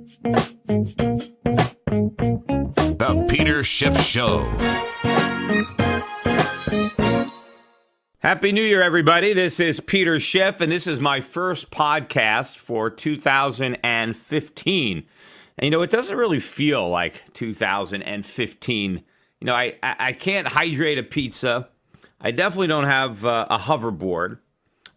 The Peter Schiff Show. Happy New Year, everybody. This is Peter Schiff, and this is my first podcast for 2015. And, it doesn't really feel like 2015. I can't hydrate a pizza. I definitely don't have a hoverboard.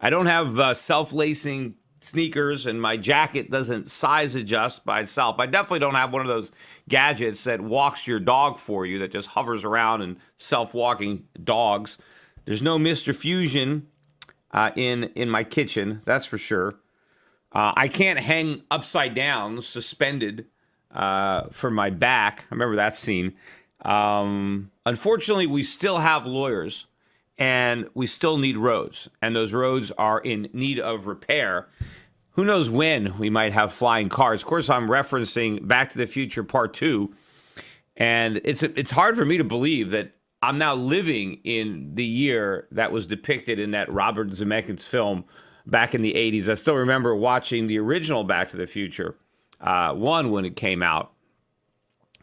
I don't have self-lacing sneakers, and my jacket doesn't size adjust by itself. I definitely don't have one of those gadgets that walks your dog for you, that just hovers around and self-walking dogs. There's no Mr. Fusion in my kitchen, that's for sure. I can't hang upside down, suspended for my back. I remember that scene. Unfortunately, we still have lawyers, and we still need roads, and those roads are in need of repair. Who knows when we might have flying cars? Of course, I'm referencing Back to the Future Part 2, and it's hard for me to believe that I'm now living in the year that was depicted in that Robert Zemeckis film back in the 80s. I still remember watching the original Back to the Future 1 when it came out.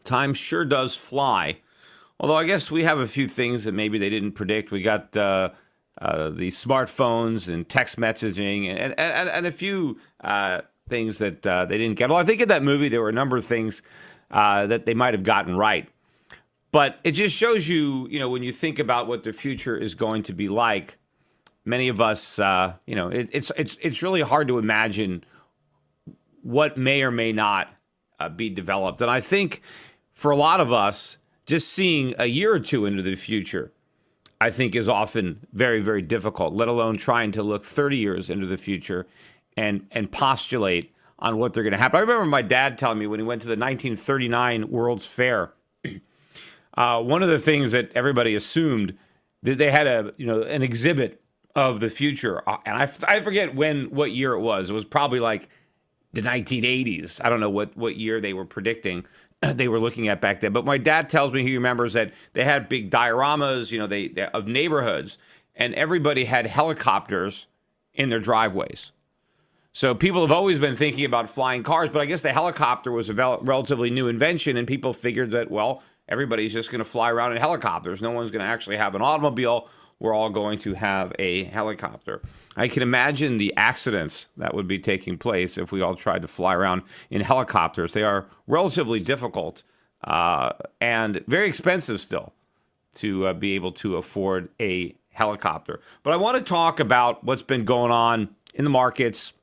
Time sure does fly. Although I guess we have a few things that maybe they didn't predict. We got the smartphones and text messaging and a few things that they didn't get. Well, I think in that movie there were a number of things that they might have gotten right. But it just shows you, when you think about what the future is going to be like, many of us, it's really hard to imagine what may or may not be developed. And I think for a lot of us, just seeing a year or two into the future, I think is often very, very difficult, let alone trying to look 30 years into the future and postulate on what they're going to happen. I remember my dad telling me when he went to the 1939 World's Fair, one of the things that everybody assumed that they had an exhibit of the future, and I forget what year it was. It was probably like the 1980s. I don't know what year they were predicting. They were looking at back then. But my dad tells me he remembers that they had big dioramas, they of neighborhoods, and everybody had helicopters in their driveways. So people have always been thinking about flying cars, but I guess the helicopter was a relatively new invention, and people figured that, well, everybody's just going to fly around in helicopters. No one's going to actually have an automobile. We're all going to have a helicopter. I can imagine the accidents that would be taking place if we all tried to fly around in helicopters. They are relatively difficult and very expensive still to be able to afford a helicopter. But I want to talk about what's been going on in the markets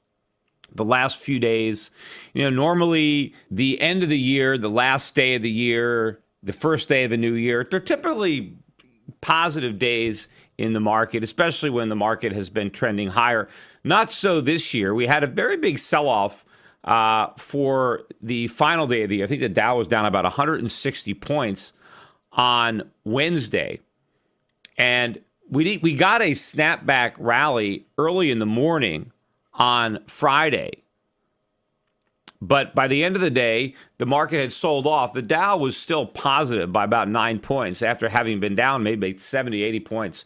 the last few days. Normally the end of the year, the last day of the year, the first day of a new year, they're typically positive days in the market, especially when the market has been trending higher. Not so this year. We had a very big sell-off for the final day of the year. I think the Dow was down about 160 points on Wednesday. And we got a snapback rally early in the morning on Friday. But by the end of the day, the market had sold off. The Dow was still positive by about 9 points after having been down maybe 70, 80 points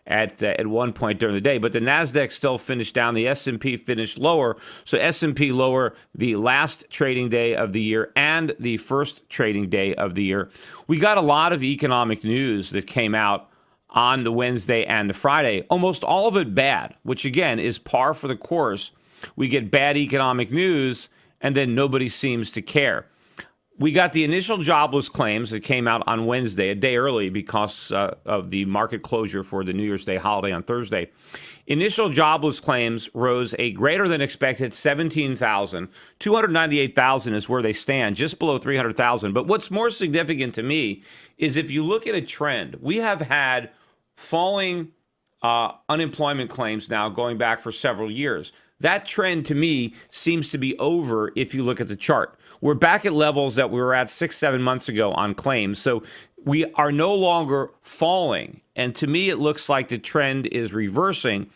at one point during the day. But the NASDAQ still finished down. The S&P finished lower. So S&P lower the last trading day of the year and the first trading day of the year. We got a lot of economic news that came out on the Wednesday and the Friday. Almost all of it bad, which again is par for the course. We get bad economic news, and then nobody seems to care. We got the initial jobless claims that came out on Wednesday, a day early because of the market closure for the New Year's Day holiday on Thursday. Initial jobless claims rose a greater than expected 17,000. 298,000 is where they stand, just below 300,000. But what's more significant to me is if you look at a trend, we have had falling unemployment claims now going back for several years. That trend to me seems to be over if you look at the chart. We're back at levels that we were at 6-7 months ago on claims. So we are no longer falling. And to me, it looks like the trend is reversing.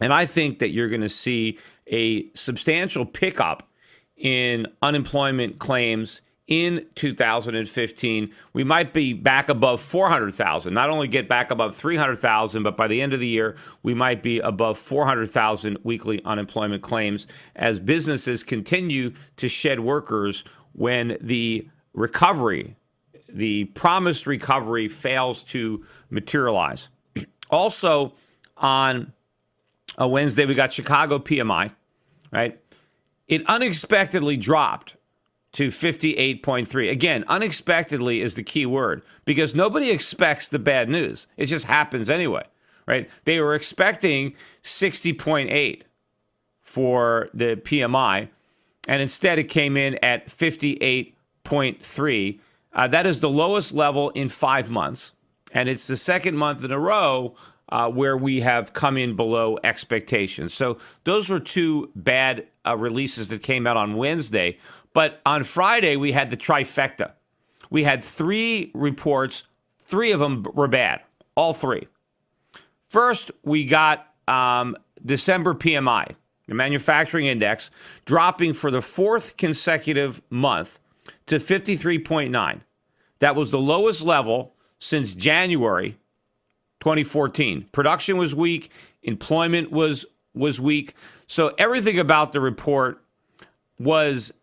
And I think that you're going to see a substantial pickup in unemployment claims in 2015. We might be back above 400,000. Not only get back above 300,000, but by the end of the year, we might be above 400,000 weekly unemployment claims as businesses continue to shed workers when the recovery, the promised recovery, fails to materialize. Also, on a Wednesday, we got Chicago PMI, right? It unexpectedly dropped to 58.3. Again, unexpectedly is the key word because nobody expects the bad news. It just happens anyway, right? They were expecting 60.8 for the PMI, and instead it came in at 58.3. That is the lowest level in 5 months, and it's the second month in a row where we have come in below expectations. So those were two bad releases that came out on Wednesday. But on Friday, we had the trifecta. We had 3 reports. 3 of them were bad, all 3. First, we got December PMI, the manufacturing index, dropping for the 4th consecutive month to 53.9. That was the lowest level since January 2014. Production was weak. Employment was weak. So everything about the report was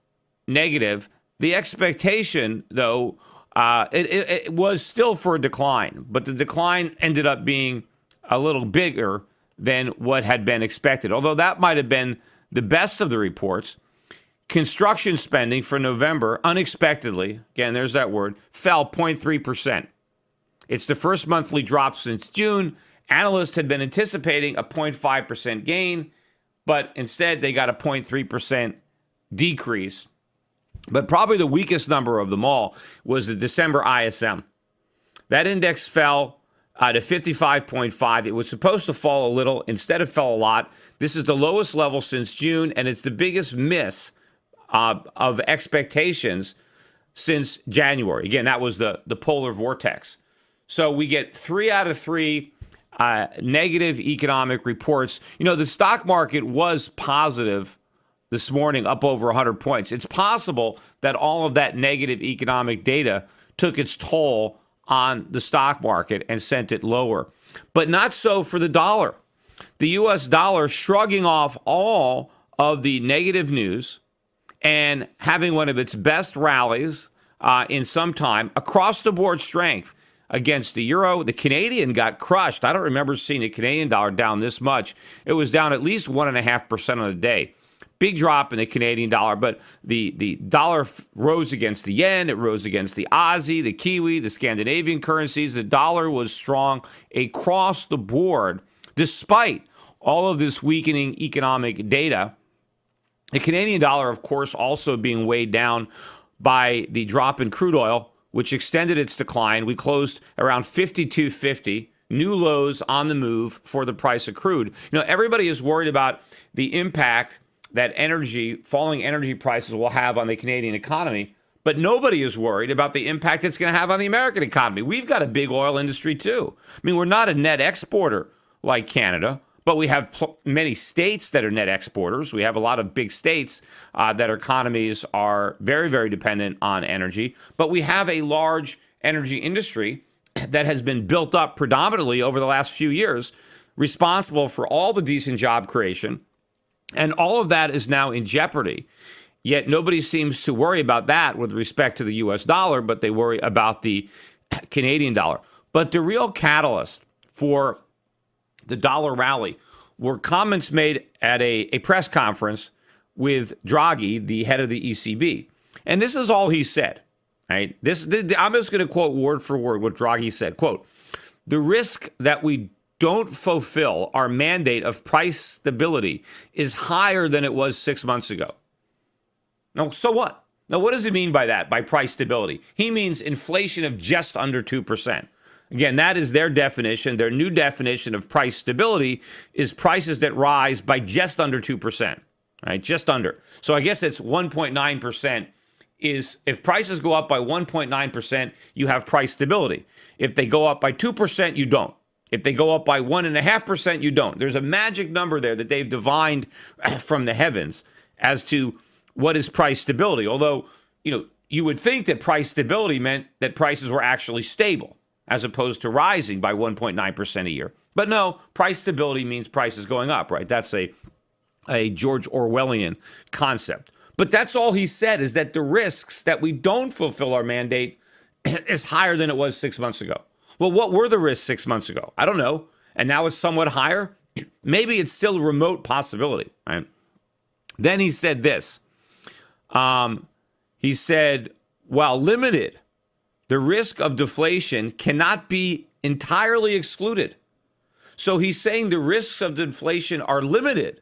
negative. The expectation, though, it was still for a decline, but the decline ended up being a little bigger than what had been expected, although that might have been the best of the reports. Construction spending for November, unexpectedly, again, there's that word, fell 0.3%. It's the first monthly drop since June. Analysts had been anticipating a 0.5% gain, but instead they got a 0.3% decrease. But probably the weakest number of them all was the December ISM. That index fell to 55.5. It was supposed to fall a little. Instead, it fell a lot. This is the lowest level since June, and it's the biggest miss of expectations since January. Again, that was the polar vortex. So we get 3 out of 3 negative economic reports. You know, the stock market was positive this morning, up over 100 points. It's possible that all of that negative economic data took its toll on the stock market and sent it lower. But not so for the dollar. The U.S. dollar shrugging off all of the negative news and having one of its best rallies in some time, across the board strength against the euro. The Canadian got crushed. I don't remember seeing the Canadian dollar down this much. It was down at least 1.5% on the day. Big drop in the Canadian dollar, but the dollar rose against the yen. It rose against the Aussie, the Kiwi, the Scandinavian currencies. The dollar was strong across the board, despite all of this weakening economic data. The Canadian dollar, of course, also being weighed down by the drop in crude oil, which extended its decline. We closed around 52.50, new lows on the move for the price of crude. You know, everybody is worried about the impact that falling energy prices will have on the Canadian economy, but nobody is worried about the impact it's going to have on the American economy. We've got a big oil industry too. I mean, we're not a net exporter like Canada, but we have many states that are net exporters. We have a lot of big states that their economies are very, very dependent on energy, but we have a large energy industry that has been built up predominantly over the last few years, responsible for all the decent job creation. And all of that is now in jeopardy. Yet nobody seems to worry about that with respect to the U.S. dollar, but they worry about the Canadian dollar. But the real catalyst for the dollar rally were comments made at a press conference with Draghi, the head of the ECB. And this is all he said. Right? I'm just going to quote word for word what Draghi said. Quote, "The risk that we don't fulfill our mandate of price stability is higher than it was 6 months ago." Now, so what? Now, what does he mean by that, by price stability? He means inflation of just under 2%. Again, that is their definition. Their new definition of price stability is prices that rise by just under 2%, right? Just under. So I guess it's 1.9% is if prices go up by 1.9%, you have price stability. If they go up by 2%, you don't. If they go up by 1.5%, you don't. There's a magic number there that they've divined from the heavens as to what is price stability. Although, you know, you would think that price stability meant that prices were actually stable as opposed to rising by 1.9% a year. But no, price stability means prices going up, right? That's a George Orwellian concept. But that's all he said, is that the risks that we don't fulfill our mandate is higher than it was 6 months ago. Well, what were the risks 6 months ago? I don't know. And now it's somewhat higher. Maybe it's still a remote possibility, right? Then he said this. He said, while limited, the risk of deflation cannot be entirely excluded. So he's saying the risks of deflation are limited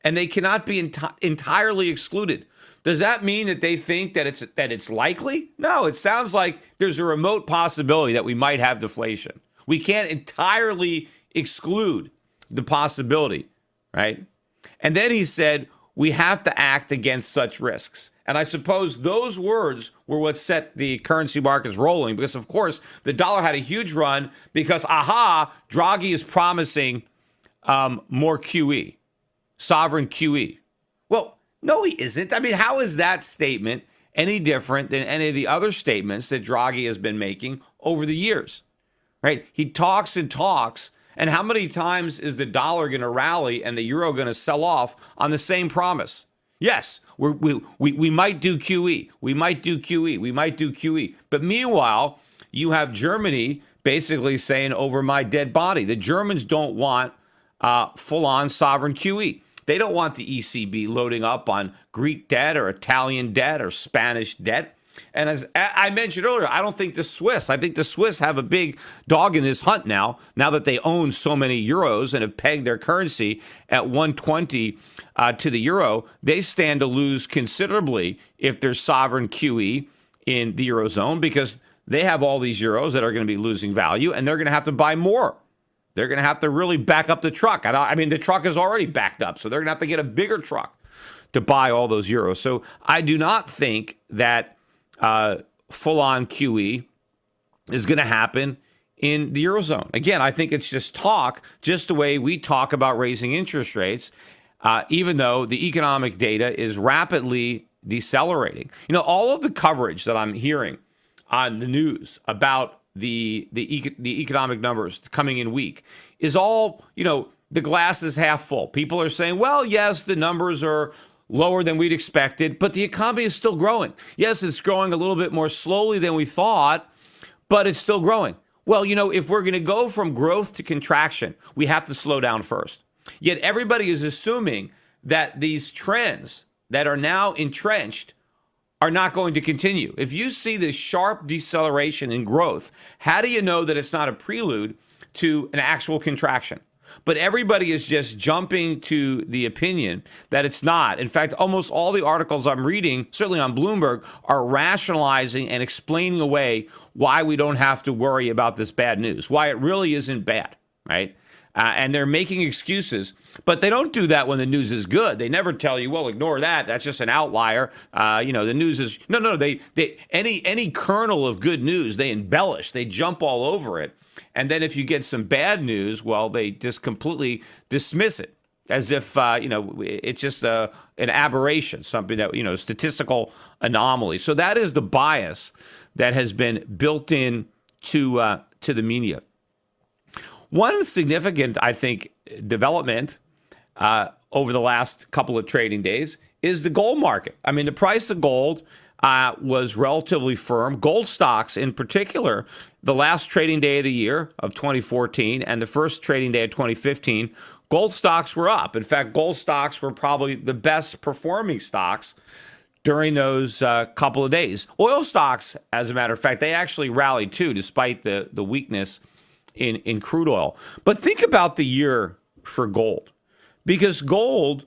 and they cannot be entirely excluded. Does that mean that they think that it's likely? No, it sounds like there's a remote possibility that we might have deflation. We can't entirely exclude the possibility, right? And then he said, we have to act against such risks. And I suppose those words were what set the currency markets rolling because, of course, the dollar had a huge run because, Draghi is promising more QE, sovereign QE. Well, no, he isn't. I mean, how is that statement any different than any of the other statements that Draghi has been making over the years, right? He talks and talks. And how many times is the dollar going to rally and the euro going to sell off on the same promise? Yes, we might do QE. We might do QE. We might do QE. But meanwhile, you have Germany basically saying over my dead body. The Germans don't want full-on sovereign QE. They don't want the ECB loading up on Greek debt or Italian debt or Spanish debt. And as I mentioned earlier, I think the Swiss have a big dog in this hunt now that they own so many euros and have pegged their currency at 120 to the euro. They stand to lose considerably if there's sovereign QE in the Eurozone because they have all these euros that are going to be losing value and they're going to have to buy more. They're going to have to really back up the truck. I mean, the truck is already backed up, so they're going to have to get a bigger truck to buy all those euros. So I do not think that full-on QE is going to happen in the Eurozone. Again, I think it's just talk, just the way we talk about raising interest rates, even though the economic data is rapidly decelerating. You know, all of the coverage that I'm hearing on the news about the economic numbers coming in weak is all, the glass is half full. People are saying, well, yes, the numbers are lower than we'd expected, but the economy is still growing. Yes, it's growing a little bit more slowly than we thought, but it's still growing. Well, if we're going to go from growth to contraction, we have to slow down first. Yet everybody is assuming that these trends that are now entrenched are not going to continue. If you see this sharp deceleration in growth, how do you know that it's not a prelude to an actual contraction? But everybody is just jumping to the opinion that it's not. In fact, almost all the articles I'm reading, certainly on Bloomberg, are rationalizing and explaining away why we don't have to worry about this bad news, why it really isn't bad, right? And they're making excuses, but they don't do that when the news is good. They never tell you, well, ignore that. That's just an outlier. The news is no. They any kernel of good news, they embellish. They jump all over it. And then if you get some bad news, well, they just completely dismiss it as if, it's just an aberration, something that, statistical anomaly. So that is the bias that has been built in to the media. One significant, I think, development over the last couple of trading days is the gold market. I mean, the price of gold was relatively firm. Gold stocks in particular, the last trading day of the year of 2014 and the first trading day of 2015, gold stocks were up. In fact, gold stocks were probably the best performing stocks during those couple of days. Oil stocks, as a matter of fact, they actually rallied too, despite the weakness in crude oil. But think about the year for gold, because gold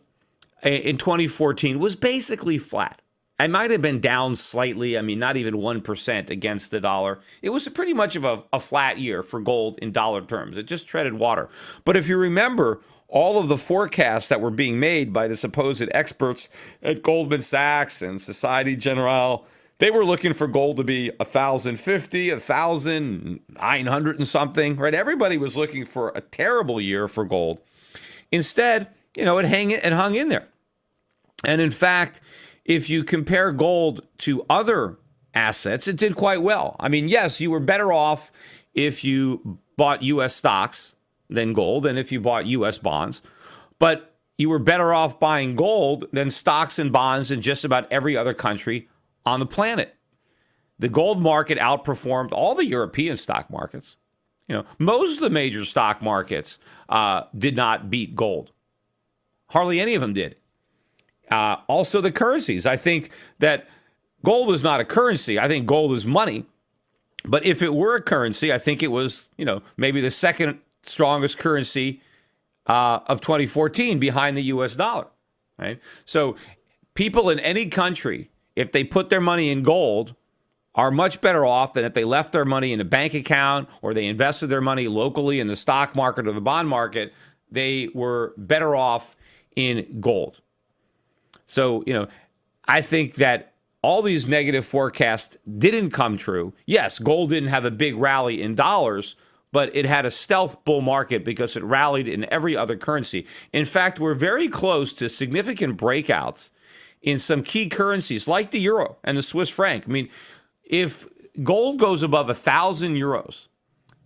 in 2014 was basically flat. It might have been down slightly. I mean, not even 1% against the dollar. It was pretty much of a flat year for gold in dollar terms. It just treaded water. But if you remember, all of the forecasts that were being made by the supposed experts at Goldman Sachs and Societe Generale, they were looking for gold to be 1,050, 1,900 and something, right? Everybody was looking for a terrible year for gold. Instead, it hung in there. And in fact, if you compare gold to other assets, it did quite well. I mean, yes, you were better off if you bought U.S. stocks than gold and if you bought U.S. bonds, but you were better off buying gold than stocks and bonds in just about every other country on the planet. The gold market outperformed all the European stock markets. Most of the major stock markets did not beat gold. Hardly any of them did. Also, the currencies. I think that gold is not a currency. I think gold is money. But if it were a currency, I think it was, maybe the second strongest currency of 2014 behind the U.S. dollar. Right. So people in any country, if they put their money in gold, are much better off than if they left their money in a bank account or they invested their money locally in the stock market or the bond market. They were better off in gold. So, I think that all these negative forecasts didn't come true. Yes, gold didn't have a big rally in dollars, but it had a stealth bull market because it rallied in every other currency. In fact, we're very close to significant breakouts in some key currencies like the euro and the Swiss franc. I mean, if gold goes above 1,000 euros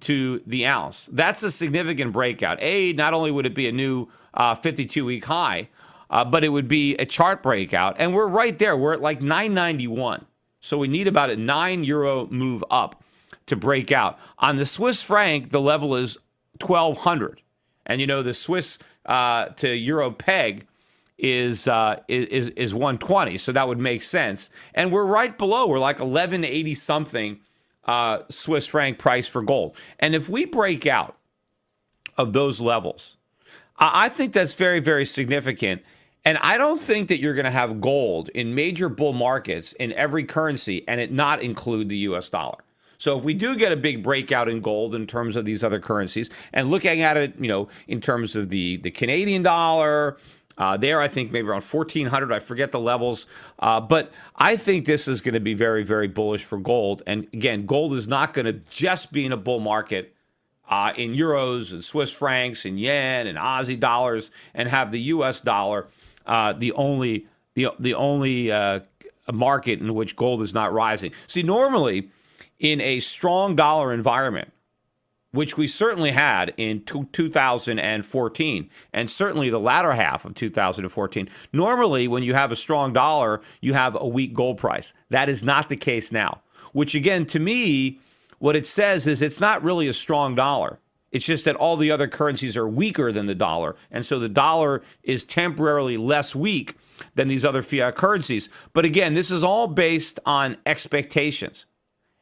to the ounce, that's a significant breakout. Not only would it be a new 52-week high, but it would be a chart breakout. And we're right there. We're at like 991. So we need about a €9 move up to break out. On the Swiss franc, the level is 1,200. And the Swiss to euro peg is 120, so that would make sense. And we're right below. We're like 1180 something Swiss franc price for gold. And if we break out of those levels, I think that's very, very significant. And I don't think that you're going to have gold in major bull markets in every currency and it not include the U.S. dollar. So if we do get a big breakout in gold in terms of these other currencies, and looking at it, in terms of the Canadian dollar, there, I think maybe around 1,400. I forget the levels. But I think this is going to be very, very bullish for gold. And again, gold is not going to just be in a bull market in euros and Swiss francs and yen and Aussie dollars and have the U.S. dollar the only market in which gold is not rising. See, normally in a strong dollar environment, which we certainly had in 2014, and certainly the latter half of 2014. Normally, when you have a strong dollar, you have a weak gold price. That is not the case now, which again, to me, what it says is it's not really a strong dollar. It's just that all the other currencies are weaker than the dollar, and so the dollar is temporarily less weak than these other fiat currencies. But again, this is all based on expectations,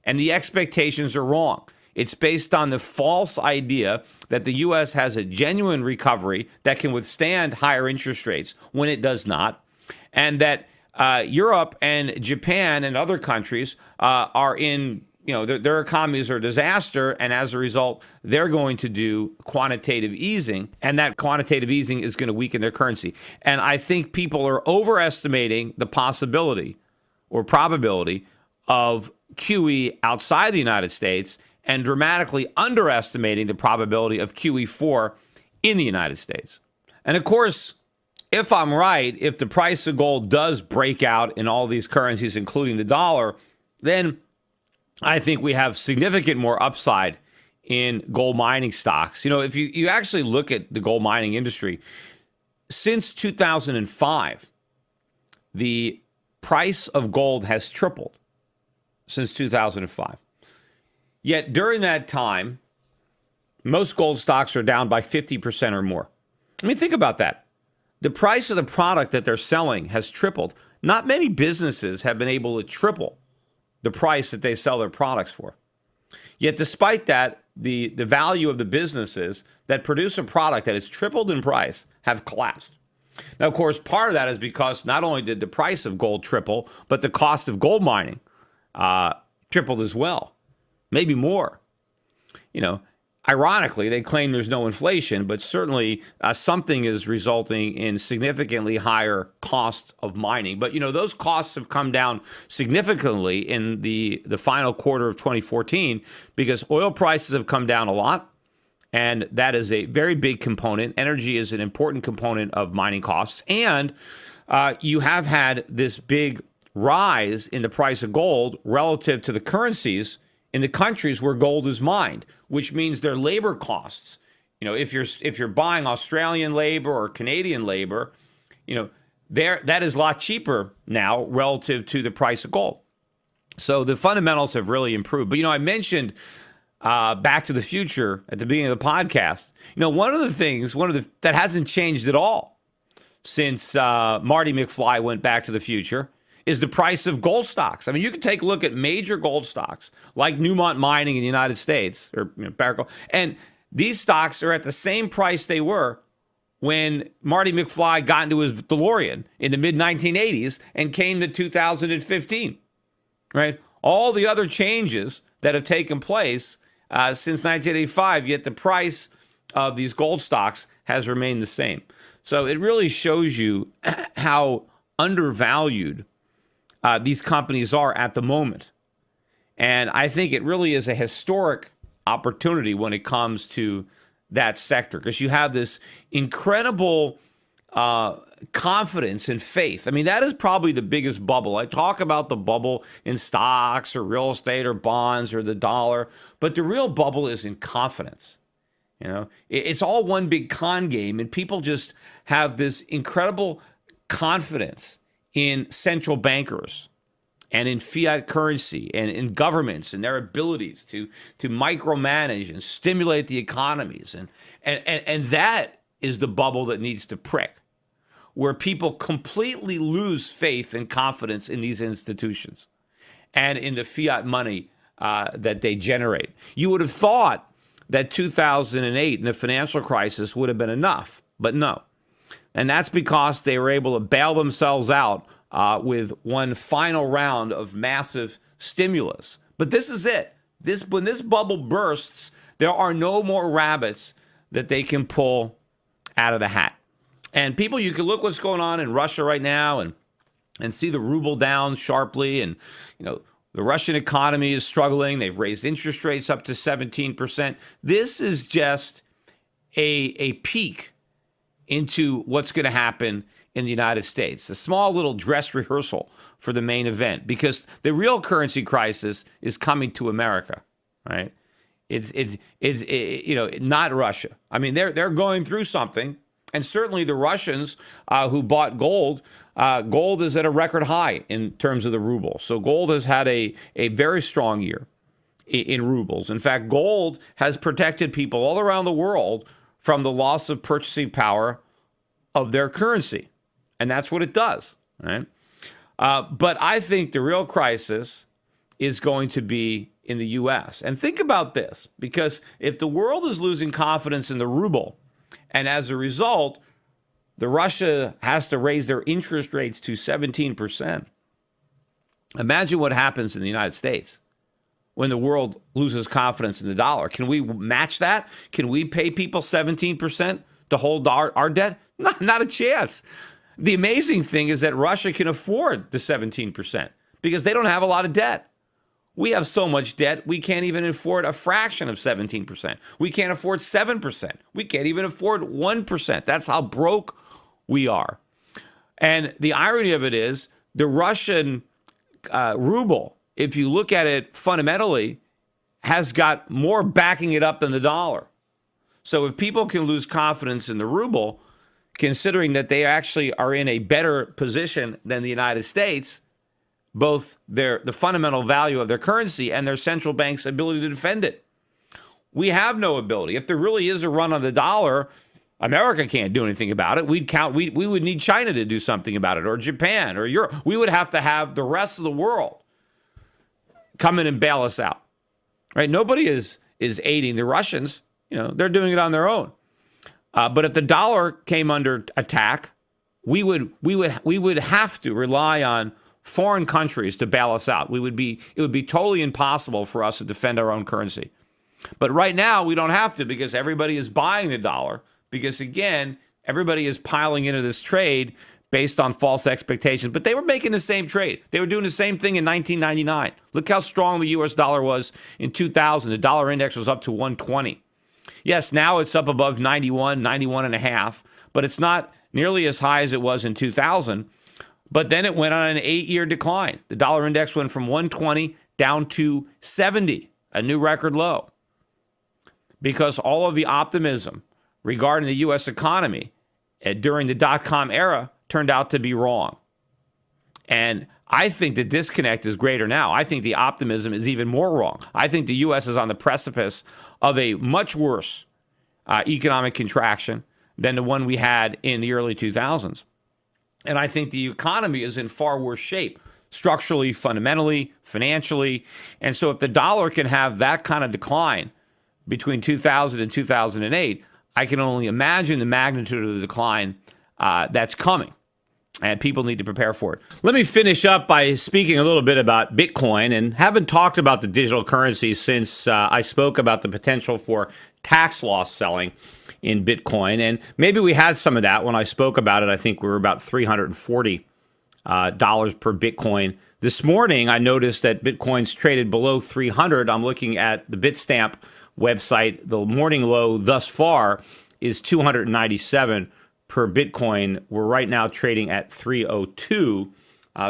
and the expectations are wrong. It's based on the false idea that the U.S. has a genuine recovery that can withstand higher interest rates when it does not, and that Europe and Japan and other countries are in, their economies are a disaster, and as a result, they're going to do quantitative easing, and that quantitative easing is going to weaken their currency. And I think people are overestimating the possibility or probability of QE outside the United States and dramatically underestimating the probability of QE4 in the United States. And of course, if I'm right, if the price of gold does break out in all these currencies, including the dollar, then I think we have significant more upside in gold mining stocks. If you actually look at the gold mining industry, since 2005, the price of gold has tripled since 2005. Yet during that time, most gold stocks are down by 50% or more. I mean, think about that. The price of the product that they're selling has tripled. Not many businesses have been able to triple the price that they sell their products for. Yet despite that, the value of the businesses that produce a product that has tripled in price have collapsed. Now, of course, part of that is because not only did the price of gold triple, but the cost of gold mining tripled as well. Maybe more. Ironically, they claim there's no inflation, but certainly something is resulting in significantly higher cost of mining. But, those costs have come down significantly in the final quarter of 2014 because oil prices have come down a lot. And that is a very big component. Energy is an important component of mining costs. And you have had this big rise in the price of gold relative to the currencies in the countries where gold is mined, which means their labor costs. If you're buying Australian labor or Canadian labor, that is a lot cheaper now relative to the price of gold. So the fundamentals have really improved. But I mentioned Back to the Future at the beginning of the podcast. One of the things that hasn't changed at all since Marty McFly went Back to the Future is the price of gold stocks. I mean, you can take a look at major gold stocks like Newmont Mining in the United States, or Barrick Gold, and these stocks are at the same price they were when Marty McFly got into his DeLorean in the mid-1980s and came to 2015, right? All the other changes that have taken place since 1985, yet the price of these gold stocks has remained the same. So it really shows you how undervalued these companies are at the moment. And I think it really is a historic opportunity when it comes to that sector, because you have this incredible confidence and faith. I mean, that is probably the biggest bubble. I talk about the bubble in stocks or real estate or bonds or the dollar, but the real bubble is in confidence. It's all one big con game, and people just have this incredible confidence in central bankers and in fiat currency and in governments and their abilities to micromanage and stimulate the economies. And that is the bubble that needs to prick, where people completely lose faith and confidence in these institutions and in the fiat money that they generate. You would have thought that 2008 and the financial crisis would have been enough, but no. And that's because they were able to bail themselves out with one final round of massive stimulus. But this is it. When this bubble bursts, there are no more rabbits that they can pull out of the hat. And people, you can look what's going on in Russia right now and see the ruble down sharply. And, the Russian economy is struggling. They've raised interest rates up to 17%. This is just a peek into what's going to happen in the United States. A small little dress rehearsal for the main event, because the real currency crisis is coming to America, right? It's not Russia. I mean, they're going through something, and certainly the Russians who bought gold, gold is at a record high in terms of the ruble. So gold has had a very strong year in rubles. In fact, gold has protected people all around the world from the loss of purchasing power of their currency. And that's what it does, right? But I think the real crisis is going to be in the U.S. And think about this, because if the world is losing confidence in the ruble, and as a result, the Russia has to raise their interest rates to 17%, imagine what happens in the United States when the world loses confidence in the dollar. Can we match that? Can we pay people 17% to hold our debt? Not a chance. The amazing thing is that Russia can afford the 17% because they don't have a lot of debt. We have so much debt, we can't even afford a fraction of 17%. We can't afford 7%. We can't even afford 1%. That's how broke we are. And the irony of it is the Russian ruble, if you look at it fundamentally, has got more backing it up than the dollar. So if people can lose confidence in the ruble, considering that they actually are in a better position than the United States, both the fundamental value of their currency and their central bank's ability to defend it. We have no ability. If there really is a run on the dollar, America can't do anything about it. We would need China to do something about it, or Japan, or Europe. We would have to have the rest of the world come in and bail us out. Right? Nobody is aiding the Russians. They're doing it on their own. But if the dollar came under attack, we would have to rely on foreign countries to bail us out. It would be totally impossible for us to defend our own currency. But right now we don't have to, because everybody is buying the dollar, because again, everybody is piling into this trade based on false expectations. But they were making the same trade. They were doing the same thing in 1999. Look how strong the US dollar was in 2000. The dollar index was up to 120. Yes, now it's up above 91 and a half, but it's not nearly as high as it was in 2000. But then it went on an 8-year decline. The dollar index went from 120 down to 70, a new record low. Because all of the optimism regarding the U.S. economy during the dot-com era turned out to be wrong. And I think the disconnect is greater now. I think the optimism is even more wrong. I think the U.S. is on the precipice of a much worse economic contraction than the one we had in the early 2000s. And I think the economy is in far worse shape, structurally, fundamentally, financially. And so if the dollar can have that kind of decline between 2000 and 2008, I can only imagine the magnitude of the decline that's coming. And people need to prepare for it. Let me finish up by speaking a little bit about Bitcoin, and haven't talked about the digital currency since I spoke about the potential for tax loss selling in Bitcoin. And maybe we had some of that when I spoke about it. I think we were about $340 per Bitcoin. This morning, I noticed that Bitcoin's traded below 300. I'm looking at the Bitstamp website. The morning low thus far is 297 per Bitcoin. We're right now trading at 302.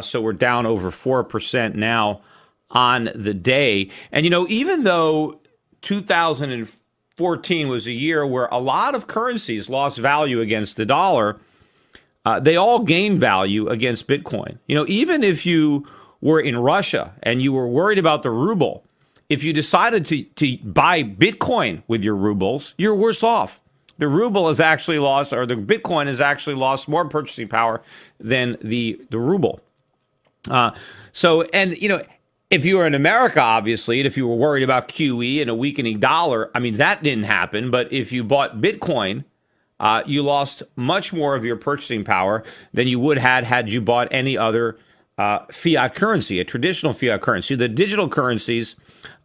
So we're down over 4% now on the day. And, even though 2014 was a year where a lot of currencies lost value against the dollar, they all gained value against Bitcoin. Even if you were in Russia and you were worried about the ruble, if you decided to buy Bitcoin with your rubles, you're worse off. The ruble has actually lost, or the Bitcoin has actually lost more purchasing power than the ruble. If you were in America, obviously, and if you were worried about QE and a weakening dollar, that didn't happen. But if you bought Bitcoin, you lost much more of your purchasing power than you would had you bought any other fiat currency, a traditional fiat currency. The digital currencies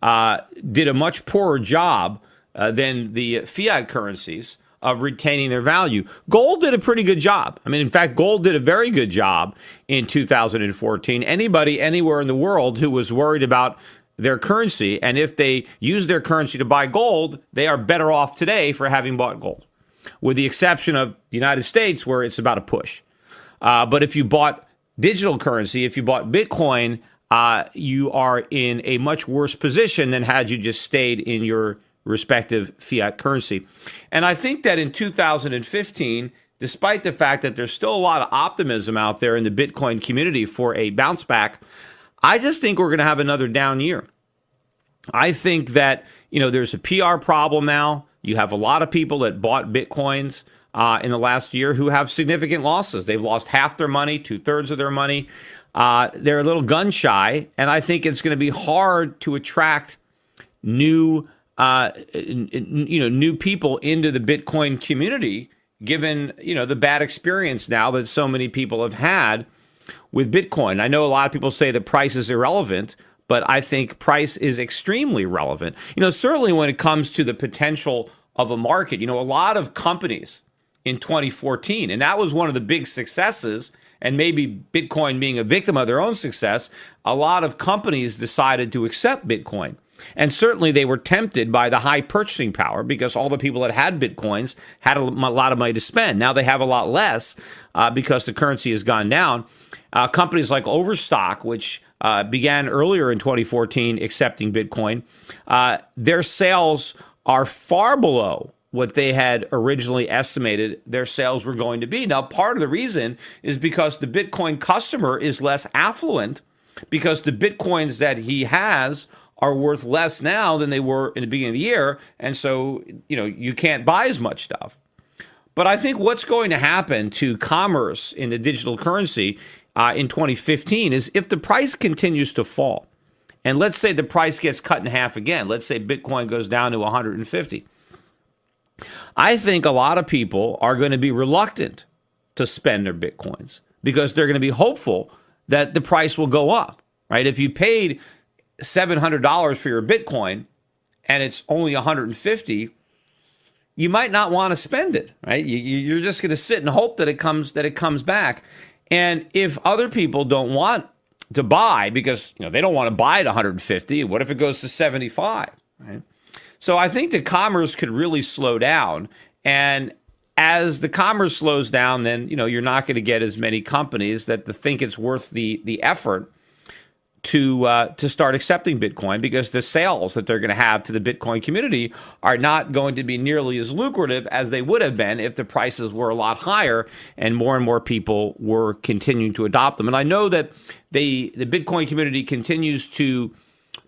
did a much poorer job than the fiat currencies of retaining their value. Gold did a pretty good job. In fact, gold did a very good job in 2014. Anybody anywhere in the world who was worried about their currency, and if they use their currency to buy gold, they are better off today for having bought gold, with the exception of the United States, where it's about a push. But if you bought digital currency, if you bought Bitcoin, you are in a much worse position than had you just stayed in your respective fiat currency. And I think that in 2015, despite the fact that there's still a lot of optimism out there in the Bitcoin community for a bounce back, I just think we're going to have another down year. I think that, there's a PR problem now. You have a lot of people that bought Bitcoins in the last year who have significant losses. They've lost half their money, 2/3 of their money. They're a little gun shy, and I think it's going to be hard to attract new people into the Bitcoin community, given, the bad experience now that so many people have had with Bitcoin. I know a lot of people say that price is irrelevant, but I think price is extremely relevant. Certainly when it comes to the potential of a market, a lot of companies in 2014, and that was one of the big successes, and maybe Bitcoin being a victim of their own success, a lot of companies decided to accept Bitcoin. And certainly they were tempted by the high purchasing power because all the people that had Bitcoins had a lot of money to spend. Now they have a lot less because the currency has gone down. Companies like Overstock, which began earlier in 2014 accepting Bitcoin, their sales are far below what they had originally estimated their sales were going to be. Now, part of the reason is because the Bitcoin customer is less affluent, because the Bitcoins that he has are worth less now than they were in the beginning of the year. And so, you can't buy as much stuff. But I think what's going to happen to commerce in the digital currency in 2015 is if the price continues to fall, and let's say the price gets cut in half again, let's say Bitcoin goes down to 150. I think a lot of people are going to be reluctant to spend their Bitcoins because they're going to be hopeful that the price will go up, right? If you paid $700 for your Bitcoin and it's only 150, you might not want to spend it, right? You're just going to sit and hope that it comes back. And if other people don't want to buy because they don't want to buy at 150, what if it goes to 75, right? So I think that commerce could really slow down. And as the commerce slows down, then you're not going to get as many companies that think it's worth the effort to start accepting Bitcoin, because the sales that they're going to have to the Bitcoin community are not going to be nearly as lucrative as they would have been if the prices were a lot higher and more people were continuing to adopt them. And I know that the Bitcoin community continues to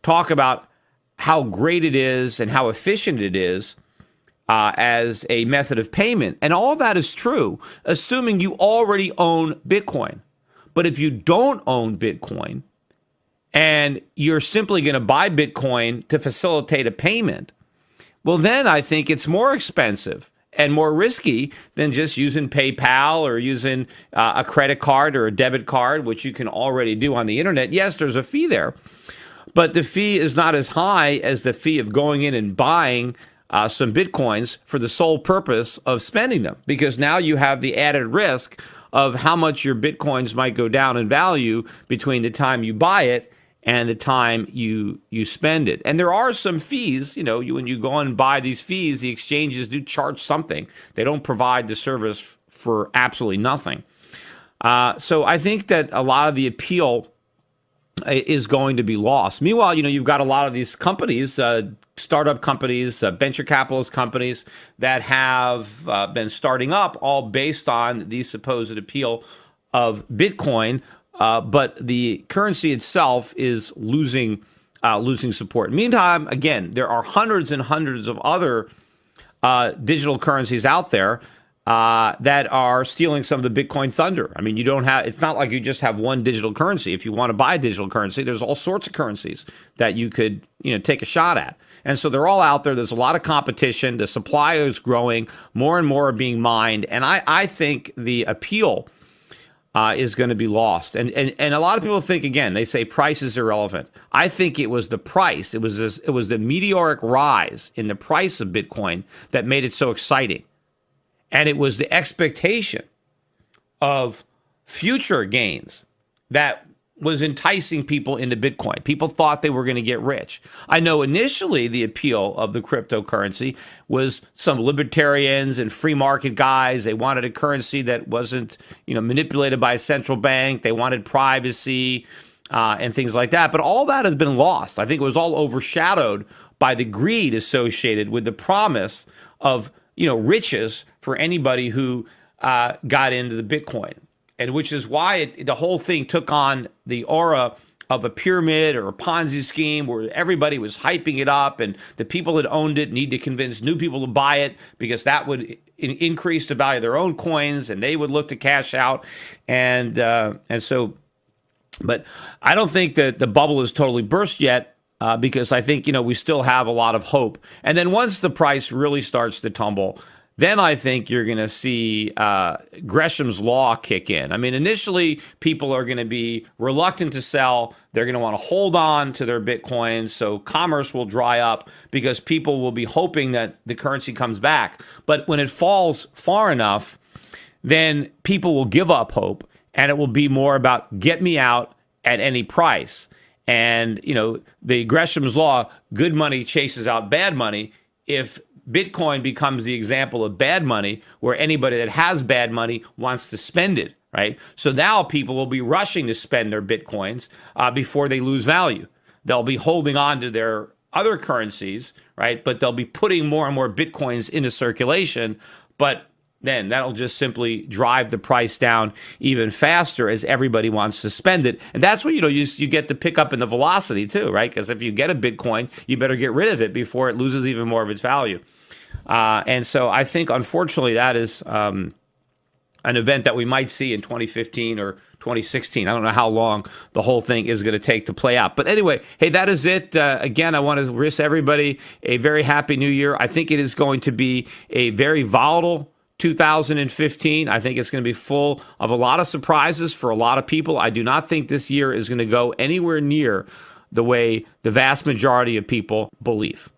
talk about how great it is and how efficient it is as a method of payment. And all of that is true, assuming you already own Bitcoin. But if you don't own Bitcoin, and you're simply going to buy Bitcoin to facilitate a payment, well, then I think it's more expensive and more risky than just using PayPal or using a credit card or a debit card, which you can already do on the internet. Yes, there's a fee there, but the fee is not as high as the fee of going in and buying some Bitcoins for the sole purpose of spending them, because now you have the added risk of how much your Bitcoins might go down in value between the time you buy it and the time you spend it. And there are some fees, when you go and buy these fees, the exchanges do charge something. They don't provide the service for absolutely nothing. So I think that a lot of the appeal is going to be lost. Meanwhile, you've got a lot of these companies, startup companies, venture capitalist companies that have been starting up, all based on the supposed appeal of Bitcoin. But the currency itself is losing support. Meantime, again, there are hundreds and hundreds of other digital currencies out there that are stealing some of the Bitcoin thunder. I mean, it's not like you just have one digital currency. If you want to buy a digital currency, there's all sorts of currencies that you could, take a shot at. And so they're all out there. There's a lot of competition. The supply is growing. More and more are being mined. And I think the appeal is going to be lost. And a lot of people think, again, they say price is irrelevant. I think it was the price. It was the meteoric rise in the price of Bitcoin that made it so exciting. And it was the expectation of future gains that was enticing people into Bitcoin. People thought they were going to get rich. I know initially the appeal of the cryptocurrency was some libertarians and free market guys. They wanted a currency that wasn't, manipulated by a central bank. They wanted privacy and things like that. But all that has been lost. I think it was all overshadowed by the greed associated with the promise of, riches for anybody who got into the Bitcoin. And which is why the whole thing took on the aura of a pyramid or a Ponzi scheme, where everybody was hyping it up, and the people that owned it need to convince new people to buy it, because that would increase the value of their own coins, and they would look to cash out. And so, but I don't think that the bubble is totally burst yet, because I think, we still have a lot of hope. And then once the price really starts to tumble, then I think you're going to see Gresham's law kick in. I mean, initially, people are going to be reluctant to sell. They're going to want to hold on to their Bitcoins. So commerce will dry up because people will be hoping that the currency comes back. But when it falls far enough, then people will give up hope, and it will be more about get me out at any price. And, the Gresham's law, good money chases out bad money. If Bitcoin becomes the example of bad money, where anybody that has bad money wants to spend it, right? So now people will be rushing to spend their Bitcoins before they lose value. They'll be holding on to their other currencies, right? But they'll be putting more and more Bitcoins into circulation. But then that'll just simply drive the price down even faster as everybody wants to spend it. And that's what, you get the pickup in the velocity too, right? Because if you get a Bitcoin, you better get rid of it before it loses even more of its value. And so I think, unfortunately, that is an event that we might see in 2015 or 2016. I don't know how long the whole thing is going to take to play out. But anyway, hey, that is it. Again, I want to wish everybody a very happy new year. I think it is going to be a very volatile 2015. I think it's going to be full of a lot of surprises for a lot of people. I do not think this year is going to go anywhere near the way the vast majority of people believe.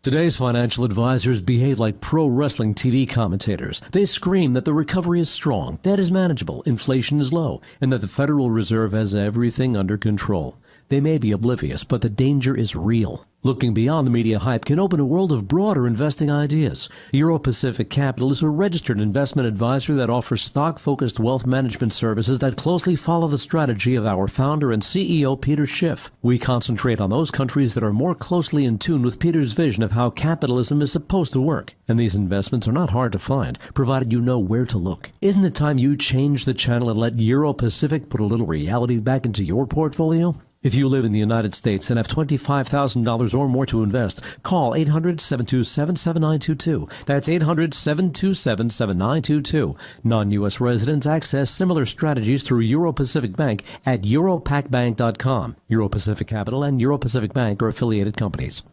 Today's financial advisors behave like pro wrestling TV commentators. They scream that the recovery is strong, debt is manageable, inflation is low, and that the Federal Reserve has everything under control. They may be oblivious, but the danger is real. Looking beyond the media hype can open a world of broader investing ideas. Euro Pacific Capital is a registered investment advisor that offers stock-focused wealth management services that closely follow the strategy of our founder and CEO, Peter Schiff. We concentrate on those countries that are more closely in tune with Peter's vision of how capitalism is supposed to work. And these investments are not hard to find, provided you know where to look. Isn't it time you change the channel and let Euro Pacific put a little reality back into your portfolio? If you live in the United States and have $25,000 or more to invest, call 800-727-7922. That's 800-727-7922. Non-U.S. residents access similar strategies through Euro Pacific Bank at europacbank.com. Euro Pacific Capital and Euro Pacific Bank are affiliated companies.